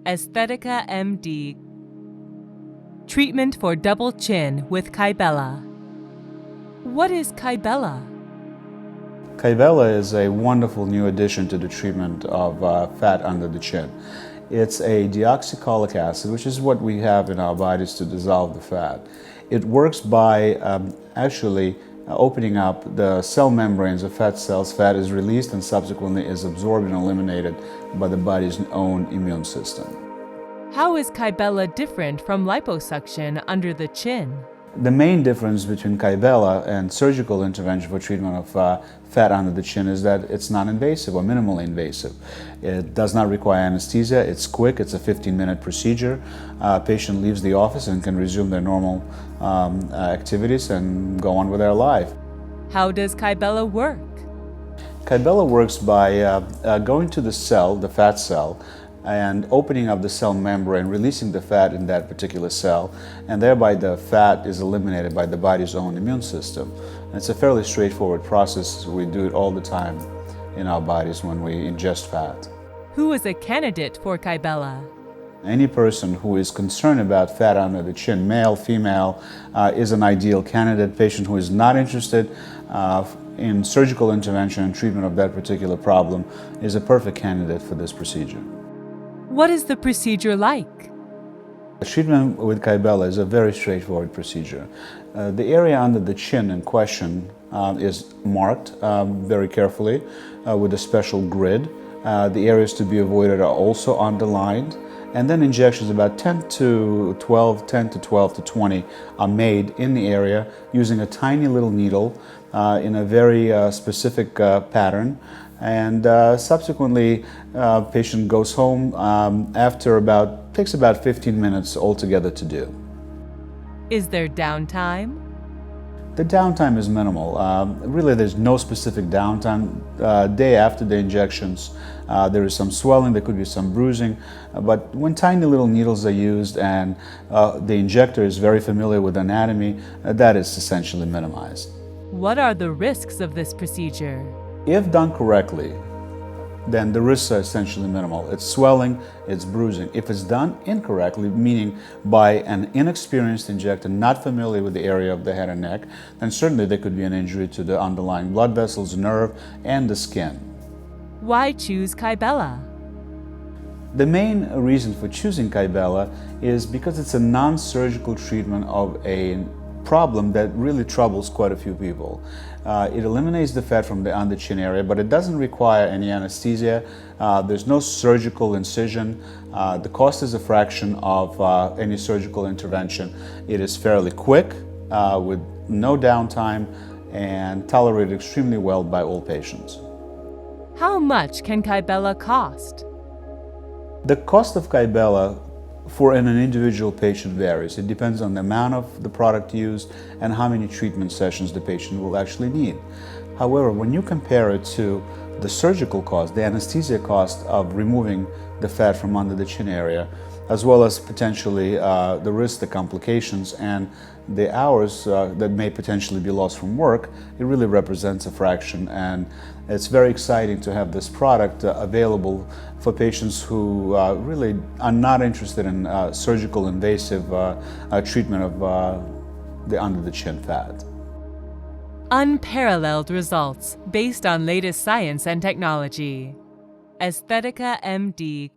Esthetica MD Treatment for double chin with Kybella. What is Kybella? Kybella is a wonderful new addition to the treatment of fat under the chin. It's a deoxycholic acid, which is what we have in our bodies to dissolve the fat. It works by actually opening up the cell membranes of fat cells. Fat is released and subsequently is absorbed and eliminated by the body's own immune system. How is Kybella different from liposuction under the chin? The main difference between Kybella and surgical intervention for treatment of fat under the chin is that it's non-invasive or minimally invasive. It does not require anesthesia, it's quick, it's a 15-minute procedure. Patient leaves the office and can resume their normal activities and go on with their life. How does Kybella work? Kybella works by going to the cell, the fat cell, and opening up the cell membrane, releasing the fat in that particular cell, and thereby the fat is eliminated by the body's own immune system. And it's a fairly straightforward process. We do it all the time in our bodies when we ingest fat. Who is a candidate for Kybella? Any person who is concerned about fat under the chin, male, female, is an ideal candidate. Patient who is not interested in surgical intervention and treatment of that particular problem is a perfect candidate for this procedure. What is the procedure like? The treatment with Kybella is a very straightforward procedure. The area under the chin in question is marked very carefully with a special grid. The areas to be avoided are also underlined. And then injections about 10 to 12 to 20 are made in the area using a tiny little needle in a very specific pattern. And subsequently, patient goes home takes about 15 minutes altogether to do. Is there downtime? The downtime is minimal. Really, there's no specific downtime. Day after the injections, there is some swelling, there could be some bruising, but when tiny little needles are used and the injector is very familiar with anatomy, that is essentially minimized. What are the risks of this procedure? If done correctly, then the risks are essentially minimal. It's swelling, it's bruising. If it's done incorrectly, meaning by an inexperienced injector not familiar with the area of the head and neck, then certainly there could be an injury to the underlying blood vessels, nerve, and the skin. Why choose Kybella? The main reason for choosing Kybella is because it's a non-surgical treatment of a problem that really troubles quite a few people. It eliminates the fat from the under chin area, but it doesn't require any anesthesia. There's no surgical incision. The cost is a fraction of any surgical intervention. It is fairly quick with no downtime and tolerated extremely well by all patients. How much can Kybella cost? The cost of Kybella for an individual patient varies. It depends on the amount of the product used and how many treatment sessions the patient will actually need. However, when you compare it to the surgical cost, the anesthesia cost of removing the fat from under the chin area, as well as potentially the risk, the complications, and the hours that may potentially be lost from work, it really represents a fraction. And it's very exciting to have this product available for patients who really are not interested in surgical invasive treatment of the under the chin fat. Unparalleled results based on latest science and technology. Esthetica MD